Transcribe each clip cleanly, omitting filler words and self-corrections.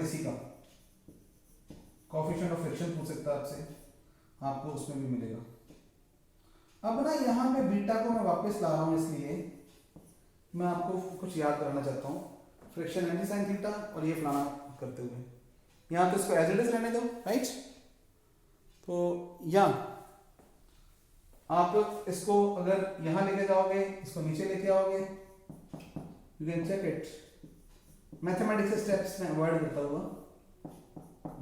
इसी का coefficient of friction पूछ सकता है आपसे, आपको उसमें भी मिलेगा। अब ना यहाँ पे बीटा को मैं वापस ला रहा हूँ, इसलिए मैं आपको कुछ याद कराना चाहता हूँ। Friction M G sine theta और ये फलाना करते हुए यहाँ पे इसको एज इट इज रहने दो, राइट। तो या आप इसको अगर यहाँ लेके जाओगे, इसको नीचे लेके आओगे, you can check it. Mathematics steps में अवॉइड करता हुआ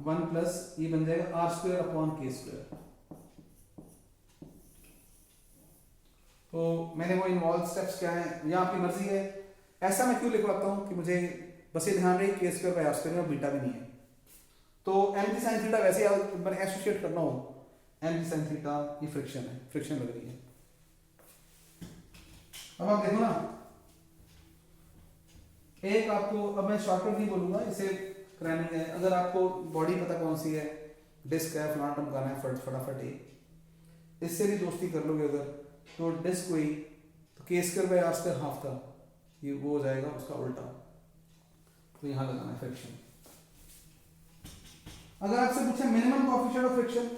1 प्लस ये बन जाएगा R square upon K square. तो मैंने वो इन्वॉल्व स्टेप्स क्या है या आपकी मर्जी है। ऐसा मैं क्यों लिखवाता हूँ कि मुझे बस ये ध्यान रहे के स्क्वायर बाय आर स्क्वायर में बीटा भी नहीं है। तो एम जी साइन थीटा वैसे मैंने एसोसिएट करना हो, एम जी साइन थीटा ये फ्रिक्शन है, फ्रिक्शन लग रही है। अब आप देखो ना, एक आपको, अब मैं शॉर्टकट नहीं बोलूंगा, इसे क्रैमिंग है। अगर आपको बॉडी पता कौन सी है, डिस्क है, फलाना टमकाना है, फटाफट एक इससे भी दोस्ती कर लोगे अगर, तो डिस्क हुई तो K square by R square half था, ये वो हो जाएगा उसका उल्टा, तो यहां लगाना है फ्रिक्शन। अगर आपसे पूछे minimum coefficient of friction,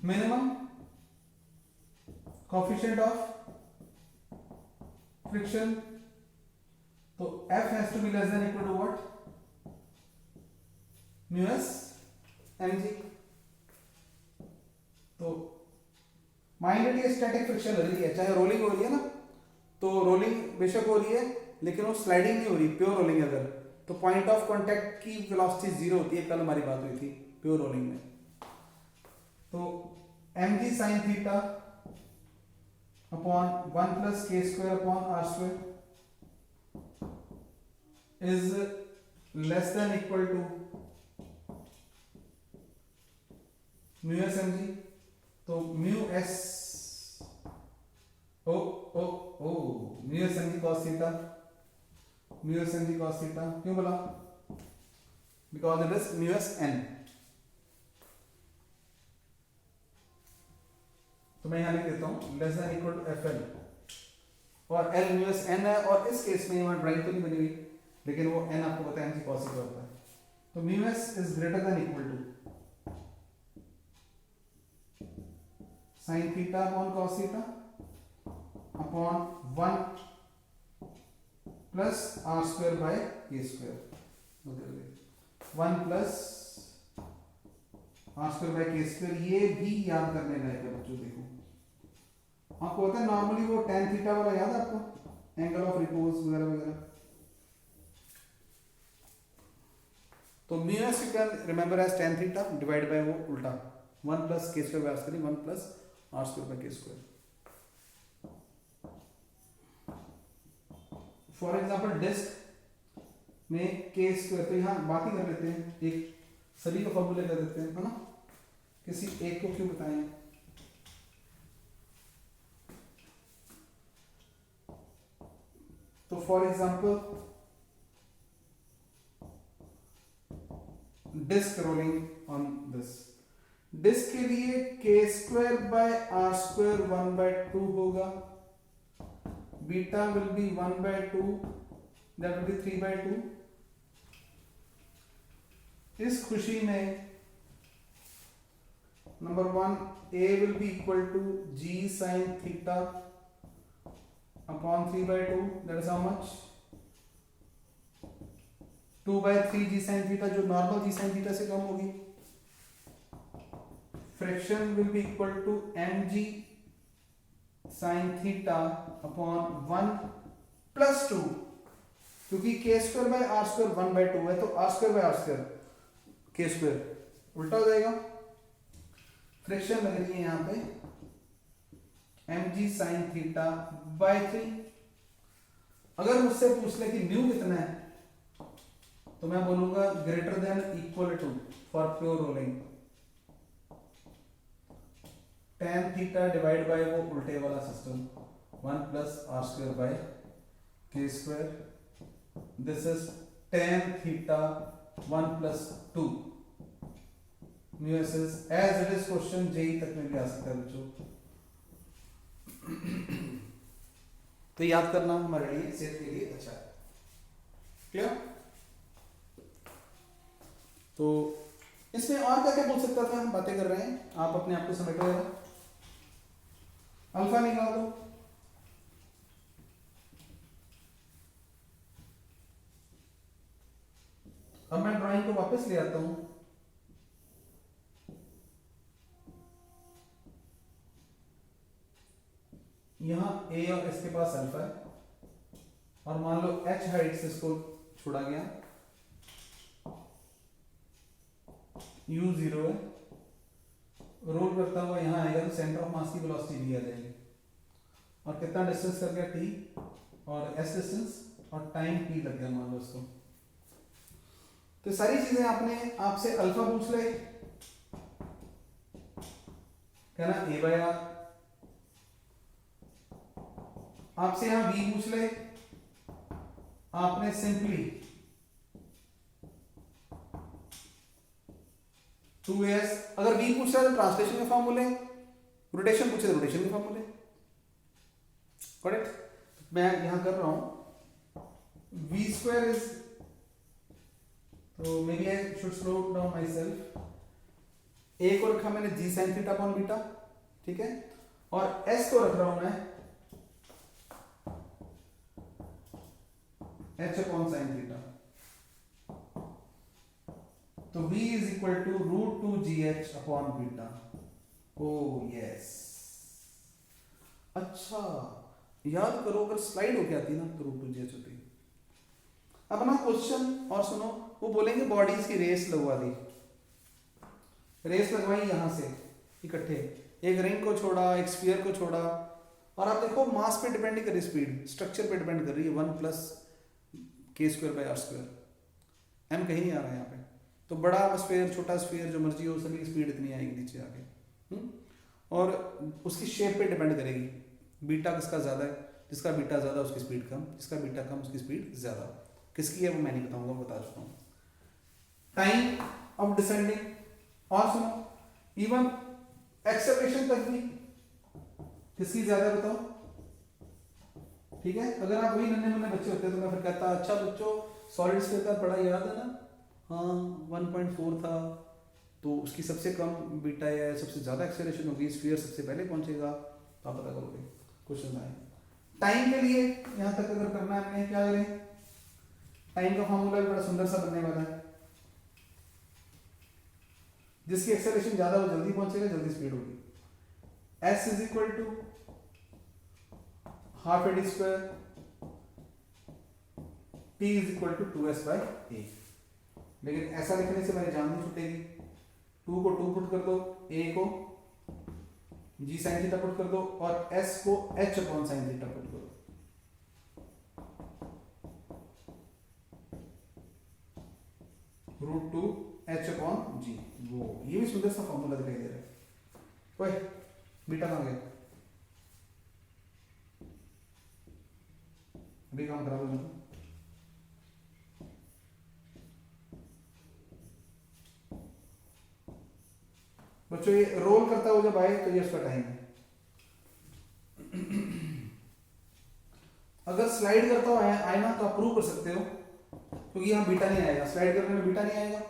minimum coefficient of friction, तो F has to be less than equal to what? mu s mg। तो माइंड ये स्टैटिक फ्रिक्शन हो रही है, चाहे रोलिंग हो रही है ना, तो रोलिंग बेशक हो रही है लेकिन वो स्लाइडिंग नहीं हो रही, प्योर रोलिंग अगर, तो पॉइंट ऑफ कांटेक्ट की वेलोसिटी जीरो होती है, कल हमारी बात हुई थी प्योर रोलिंग में। तो mg sin theta upon 1 plus के square upon r square is less than equal to mu s mg। तो mu s mu s mg cos theta, mu s mg cos theta क्यों बोला? Because it is mu s n। तो मैं यहां लिख देता हूं less than equal to fl, और l mu s n है, और इस केस में वहां ड्राइंग तो नहीं बनी हुई लेकिन वो n आपको पता है mg cos थीटा होता है। तो mu s is greater than equal to sin theta upon cos theta upon 1 plus r square by k square, 1 plus r square by k square. ये भी याद करने लायक है बच्चों। देखो आपको पता है नॉर्मली वो tan थीटा वाला याद है आपको, एंगल ऑफ रिपोज वगैरह वगैरह। तो mu s you can remember as tan theta divided by वो उल्टा 1 plus k square by r square, 1 plus r square by k square। For example disc में k स्क्वायर, तो यहाँ बात ही कर लेते हैं, एक सभी का फॉर्मूले कर देते हैं, है ना, किसी एक को क्यों बताएं। तो for example disc rolling on this, disc के लिए k square by R square 1/2 होगा, beta will be 1/2, that will be 3/2। इस खुशी में number 1 a will be equal to g sin theta upon 3/2, that is how much 2/3 g sin theta, जो normal g sin theta से कम होगी। Friction will be equal to mg sin theta upon 1 plus 2, क्योंकि k square by R square 1/2 है, तो r square by R square k square उल्टा हो जाएगा। फ्रिक्शन लग रही है यहां पे mg sin थीटा बाय 3। अगर मुझसे पूछ ले कि न्यू कितना है, तो मैं बोलूंगा greater than equal to for pure rolling tan theta divide by वो उल्टे वाला system 1 plus r square by k square, this is tan theta 1 plus 2 mu s is as it is question JEE तक में भी आ सकता है बच्चों। तो याद करना हमारे लिए सेहत के लिए अच्छा है। क्लियर? तो इसमें और क्या क्या बोल सकता था, हम बातें कर रहे हैं, आप अपने आप को समेटो जरा। अल्फा निकाल दो। अब मैं ड्राइंग को वापस ले आता हूं। यहां ए और एस के पास अल्फा है और मान लो एच हाइट से इसको छोड़ा गया, यू 0 है, रोल करता हुआ यहां आएगा तो सेंटर ऑफ मास की वेलोसिटी भी आ जाएगी। और कितना डिस्टेंस कर गया, टी, और एस डिस्टेंस, और टाइम टी लग गया मान लो इसको। तो सारी चीजें आपने आपसे अल्फा पूछ ले, कहना ए बाय आर, आपसे यहां v पूछ ले, आपने सिंपली 2s, अगर v पूछ रहा है तो ट्रांसलेशन के फॉर्मूले, रोटेशन पूछे तो रोटेशन के फॉर्मूले। करेक्ट? मैं यहां कर रहा हूं v स्क्वायर इज, तो maybe I should slow down myself. a को रखा मैंने g sin theta upon beta, ठीक है, और s को रख रहा हूं मैं h अपॉन साइन थीटा। तो v is equal to root 2 gh अपॉन बीटा। ओ यस, अच्छा याद करो, अगर स्लाइड होके आती ना तो रूट 2 gh होती। अब ना क्वेश्चन और सुनो, वो बोलेंगे बॉडीज की रेस लगवा दी, रेस लगवाई यहां से इकट्ठे, एक रिंग को छोड़ा, एक स्फीयर को छोड़ा, और आप देखो मास पे डिपेंड नहीं कर रही स्पीड, स्ट्रक्चर पे डिपेंड कर रही है, 1 प्लस के square by R square, M कहीं नहीं आ रहा है यहाँ पे। तो बड़ा स्फीयर, छोटा स्फीयर, जो मर्जी हो, सभी की स्पीड इतनी आएगी नीचे आके। और उसकी शेप पे डिपेंड करेगी, बीटा किसका ज़्यादा है, जिसका बीटा ज़्यादा उसकी स्पीड कम, जिसका बीटा कम उसकी स्पीड ज़्यादा। किसकी है वो मैं नहीं बताऊंगा, बता चुका हूँ। टाइम ऑफ डिसेंडिंग, और सुनो इवन एक्सेलरेशन तक भी किसकी ज़्यादा बताओ, ठीक है। अगर आप वही नन्हे मुन्ने बच्चे होते तो मैं फिर कहता अच्छा बच्चों सॉलिड स्फीयर का पढ़ा याद है ना, हाँ 1.4 था, तो उसकी सबसे कम बीटा है, सबसे ज़्यादा एक्सेलरेशन होगी, स्फीयर सबसे पहले पहुंचेगा, तो आप पता करोगे। क्वेश्चन आए टाइम के लिए, यहाँ तक अगर करना है हमने, क्या करें, टाइम का फॉर्मूला भी बड़ा सुंदर सा बनने वाला है, जिसकी एक्सेलरेशन ज़्यादा वो जल्दी पहुंचेगा, जल्दी स्पीड होगी। s is equal to half a t square, t is equal to 2s by a। लेकिन ऐसा लिखने से मेरी जान नहीं छूटेगी, 2 को 2 पुट कर दो, a को g sin थीटा पुट कर दो, और s को h upon sin theta put करो। रूट 2 h अपॉन g, वो ये भी सुंदर सा फॉर्मूला दिखाई दे रहा है। ओए बीटा कहाँ गया, अभी काम खराब हो जाता। बच्चों ये रोल करता हुआ जब आए तो ये उसका टाइम है। अगर स्लाइड करता हुआ आए ना तो आप प्रूव कर सकते हो, क्योंकि यहाँ बीटा नहीं आएगा, स्लाइड करने में बीटा नहीं आएगा,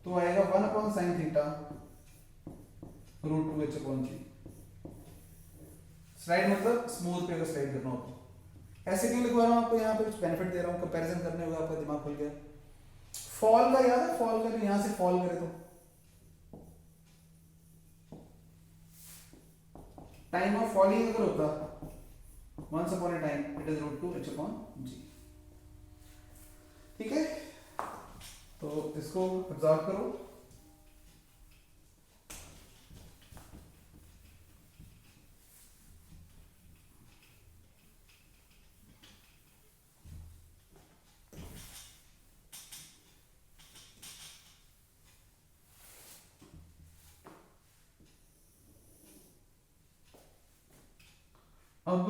तो आएगा 1 upon sine theta root 2 h upon g. Slide मतलब स्मूथ पे अगर स्लाइड करना हो तो। ऐसे क्यों लिखवा रहा हूँ आपको, यहाँ पे कुछ बेनिफिट दे रहा हूँ, कंपैरिजन करने होगा, आपका दिमाग खुल गया। फॉल का याद है, फॉल का, यहाँ से फॉल करे तो टाइम ऑफ फॉलिंग अगर होता once upon a time, it is root 2 h upon g। ठीक है, तो इसको ऑब्जर्व करो। अब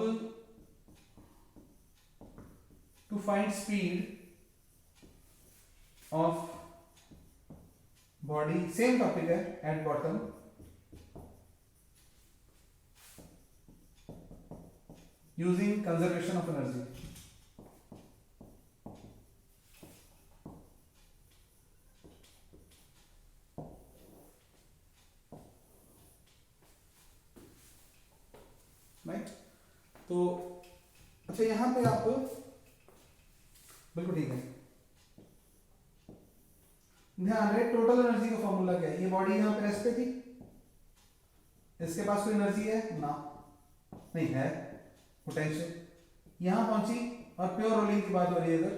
to find speed of body, same topic है at bottom, using conservation of energy. Right, तो अच्छा यहां पे आप बिल्कुल ठीक है, ध्यान रहे टोटल एनर्जी का फॉर्मूला क्या है। ये बॉडी यहां पे रेस्ट पे थी, इसके पास कोई एनर्जी है ना, नहीं है, पोटेंशियल यहां पहुंची और प्योर रोलिंग की बात हो रही है इधर,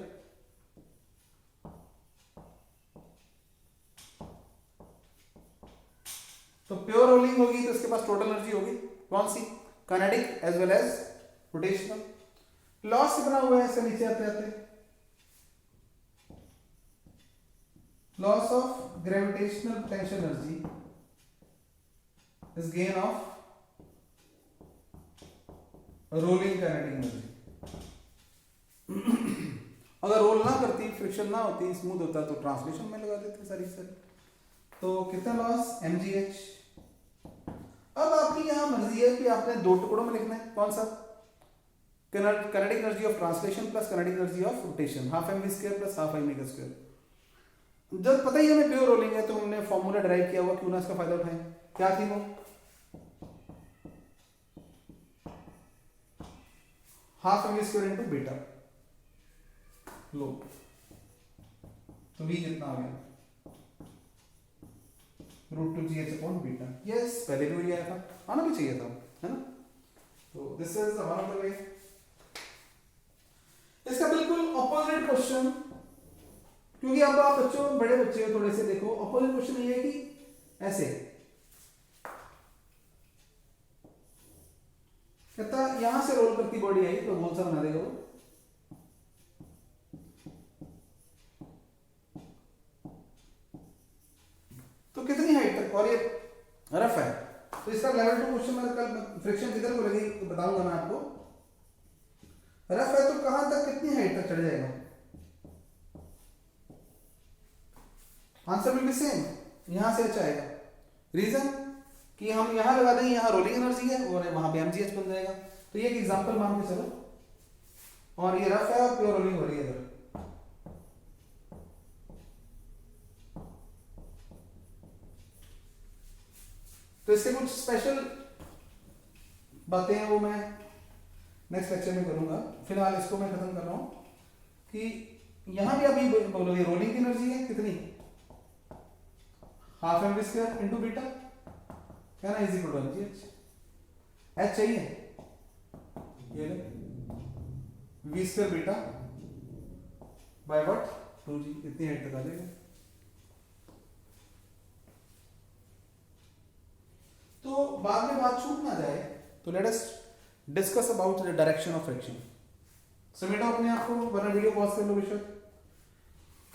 तो प्योर रोलिंग होगी तो इसके पास टोटल एनर्जी होगी कौन सी, kinetic as well as rotational. Loss कितना हुआ है इससे नीचे आते आते, loss of gravitational potential energy is gain of rolling kinetic energy. अगर रोल ना करती, फ्रिक्शन ना होती, स्मूथ होता तो ट्रांसलेशन में लगा देते सारी सारी। तो कितना लॉस mgh। अब आपकी यहां मर्जी है कि आपने दो टुकड़ों में लिखना है, कौन सा, kinetic energy of translation plus kinetic energy of rotation, half M we square plus half I omega square. जब पता ही हमें प्योर रोलिंग है तो हमने फॉर्मूला डिराइव किया हुआ, क्यों ना इसका फायदा उठाएं। क्या थी वो, half M we square into beta, लो तो v कितना आ गया, √2gh अपॉन बीटा। यस, पहले भी वही आया था, आना भी चाहिए था, है ना। तो this is one of the way. इसका बिल्कुल ऑपोजिट क्वेश्चन, क्योंकि अब आप बच्चों बड़े बच्चे हो थोड़े से, देखो ऑपोजिट क्वेश्चन ये है कि ऐसे कहता यहां से रोल करती बॉडी आई तो कौन सा बना देगा वो, तो कितनी हाइट तक, और ये रफ है तो इसका लेवल 2 क्वेश्चन में कल फ्रिक्शन किधर को लगी बताऊंगा मैं आपको। रफ है तो कहां तक कितनी हाइट तक चढ़ जाएगा, आंसर विल बी सेम, यहां से अच्छा आएगा। रीजन कि हम यहां लगा देंगे, यहां रोलिंग एनर्जी है और वहां पे mgh बन जाएगा। तो ये एक एग्जांपल मान के चलो, और ये रफ है और प्योर रोलिंग हो रही है इधर, तो इससे कुछ स्पेशल बातें हैं वो मैं नेक्स्ट लेक्चर में करूंगा। फिलहाल इसको मैं खत्म कर रहा हूं कि यहां भी अभी बोलोगे रोलिंग की एनर्जी है कितनी, half M we square into beta, क्या ना, is equal to mgh। H चाहिए, ये ले V square beta by what 2g, इतनी हाइट तक आ जाएगा। तो बाद में बात छूट ना जाए तो let us discuss about the direction of friction. समेटा अपने आप को, वरना वीडियो पॉज कर लो बेशक,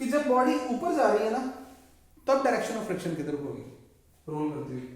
कि जब बॉडी ऊपर जा रही है ना तब डायरेक्शन ऑफ फ्रिक्शन किधर को होगी, रोल करती हुई।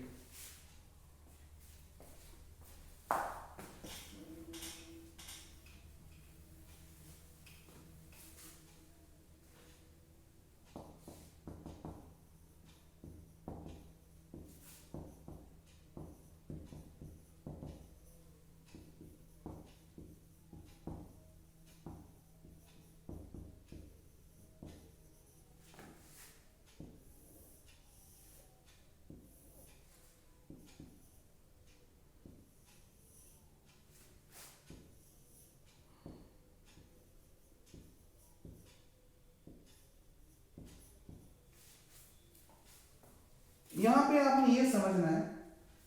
यहां पे आपने ये समझना है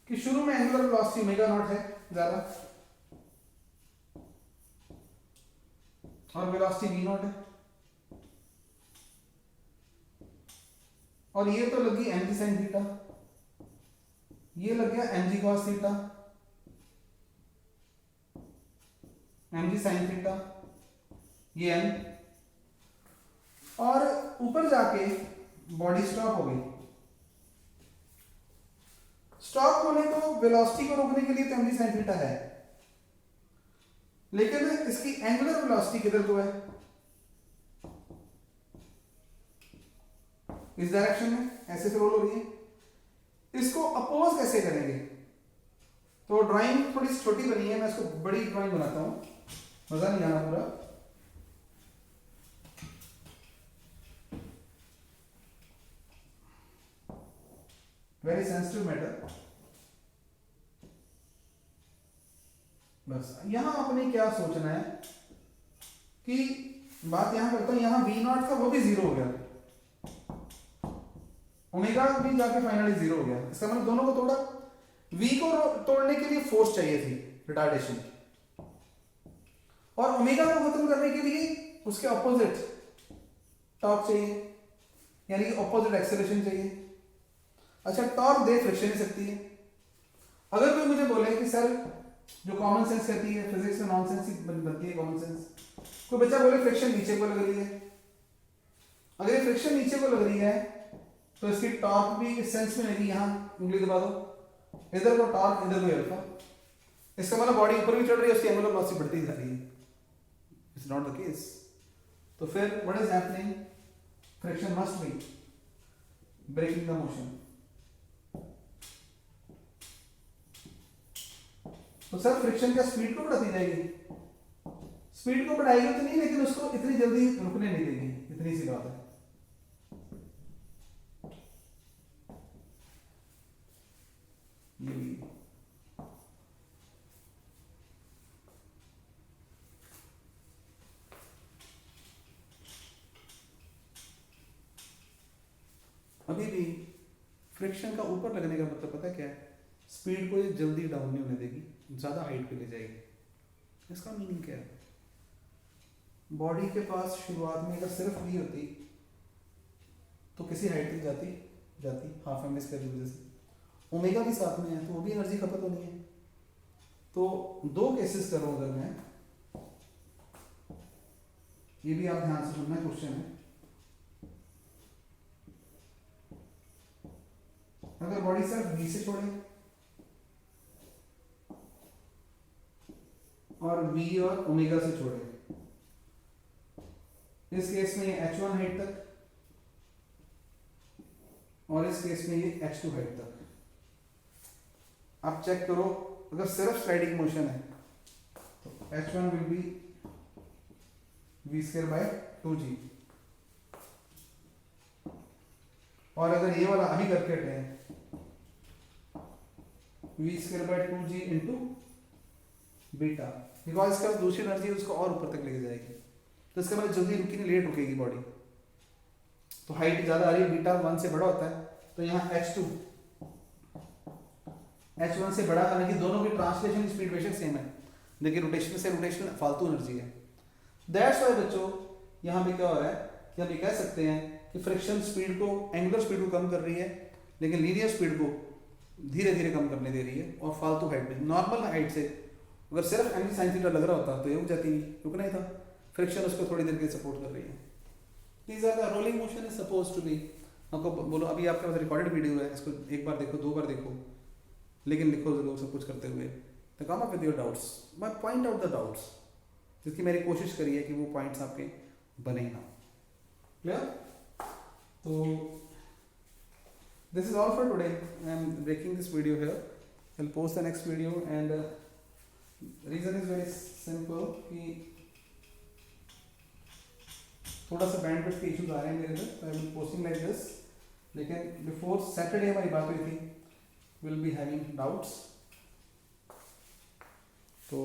कि शुरू में एंगुलर वेलोसिटी ओमेगा नॉट है ज्यादा, और वेलोसिटी v नॉट है, और ये तो लगी mg sin थीटा, ये लग गया mg cos theta, mg sin theta, ये m, और ऊपर जाके बॉडी स्टॉप हो गई। स्टॉप होने तो वेलोसिटी को रोकने के लिए तो mg sin थीटा है, लेकिन इसकी एंगुलर वेलोसिटी किधर को है, इस डायरेक्शन में, ऐसे से रोल हो रही है। इसको अपोज कैसे करेंगे, तो ड्राइंग थोड़ी सी छोटी बनी है, मैं इसको बड़ी ड्राइंग बनाता हूँ, मजा नहीं आना पूरा। Very sensitive matter. बस यहाँ आपने क्या सोचना है कि बात यहाँ करता हूँ, यहाँ वी नॉट था वो भी जीरो हो गया, ओमेगा भी जाके फाइनली जीरो हो गया। इसका मतलब दोनों को तोड़ा। वी को तोड़ने के लिए फोर्स चाहिए थी रिटार्डेशन, और ओमेगा को खत्म करने के लिए उसके ऑपोजिट टॉर्क चाहिए, यानी कि ऑपोजिट एक्सेलरेशन चाहिए। अच्छा, टॉर्क दे फ्रिक्शन ही सकती है। अगर कोई मुझे बोले कि सर जो कॉमन सेंस कहती है, फिजिक्स में नॉन सेंस ही बनती है कॉमन सेंस, कोई बच्चा बोले फ्रिक्शन नीचे को लग रही है, अगर ये फ्रिक्शन नीचे को लग रही है तो इसकी टॉर्क भी इस सेंस में नहीं, यहां उंगली दबा दो, इधर को टॉर्क इधर को अल्फा, इसका मतलब बॉडी ऊपर भी चढ़ रही है, उसकी एंगुलर वेलोसिटी बढ़ती जा रही है। It's not the case. तो फिर what is happening, friction must be breaking the motion. तो सर फ्रिक्शन क्या स्पीड को बढ़ाती जाएगी? स्पीड को बढ़ाएगी तो नहीं, लेकिन उसको इतनी जल्दी रुकने नहीं देगी, इतनी सी बात है। ये अभी भी फ्रिक्शन का ऊपर लगने का मतलब पता है क्या है? स्पीड को ये जल्दी डाउन नहीं होने देगी, ज्यादा हाइट पे ले जाएगी। इसका मीनिंग क्या है? बॉडी के पास शुरुआत में अगर सिर्फ वी होती तो किसी हाइट तक जाती हाफ एम स्क्वायर की वजह से। ओमेगा भी साथ में है तो वो भी एनर्जी खपत होनी है। तो दो केसेस करो अगर मैं, ये भी आप ध्यान से सुनना, क्वेश्चन है। अगर बॉडी सिर्फ वी से छोड़े और वी और ओमेगा से छोड़े, इस केस में ये h1 हाइट तक और इस केस में ये h2 हाइट तक। आप चेक करो, अगर सिर्फ स्लाइडिंग मोशन है तो h1 विल बी v²/2g, और अगर ये वाला अभी करके हटे v²/2g इंटू बीटा, बिकॉज इसका दूसरी एनर्जी उसको और ऊपर तक लेके जाएगी। तो इसका मतलब जल्दी रुकी नहीं, लेट रुकेगी बॉडी। तो हाइट ज्यादा आ रही है, बीटा 1 से बड़ा होता है, तो यहाँ h2 h1 से बड़ा, हालांकि दोनों की ट्रांसलेशन स्पीड बेशक सेम है, लेकिन रोटेशन से रोटेशन फालतू एनर्जी है। दैट्स व्हाई बच्चों यहाँ पे क्या हो रहा है कि हम ये कह सकते हैं कि फ्रिक्शन स्पीड को, एंगुलर स्पीड को कम कर रही है, लेकिन लीनियर स्पीड को धीरे धीरे कम करने दे रही है। और फालतू हाइट पे, नॉर्मल हाइट से अगर सिर्फ एंगल साइन थीटा लग रहा होता तो ये रुक जाती, रुकना ही था। फ्रिक्शन उसको थोड़ी देर के सपोर्ट कर रही है। These are the rolling motion is suppose to be. आपको बोलो, अभी आपके पास रिकॉर्डेड वीडियो है, इसको एक बार देखो, 2 बार देखो, लेकिन लिखो जरूर सब कुछ करते हुए। तो come up with your doubts, मैं पॉइंट आउट द डाउट्स, जिसकी मेरी कोशिश करी है कि वो पॉइंट्स आपके बने ही ना। क्लियर? तो this is all for today. I am breaking this video here, I will post the next video. And reason is very simple कि थोड़ा सा बैंडविड्थ के इश्यूज आ रहे हैं मेरे इधर, तो I will posting like this. लेकिन बिफोर सैटरडे हमारी बात हुई थी, विल बी हैविंग डाउट्स। तो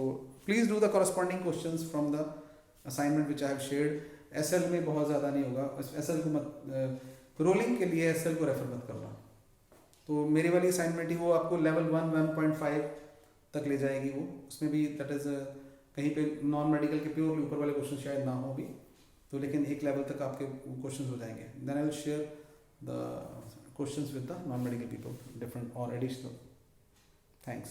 please do the corresponding questions from the assignment which I have shared. SL में बहुत ज़्यादा नहीं होगा, एसएल को मत, रोलिंग के लिए एसएल को रेफर मत करना। तो मेरी वाली असाइनमेंट ही वो आपको लेवल 1 1.5 तक ले जाएगी वो, उसमें भी दैट इज कहीं पे नॉन मेडिकल के प्योर ऊपर वाले क्वेश्चन शायद ना हो भी, तो लेकिन एक लेवल तक आपके क्वेश्चंस हो जाएंगे। Then I will share the questions with the non medical people, different और एडिशनल। थैंक्स।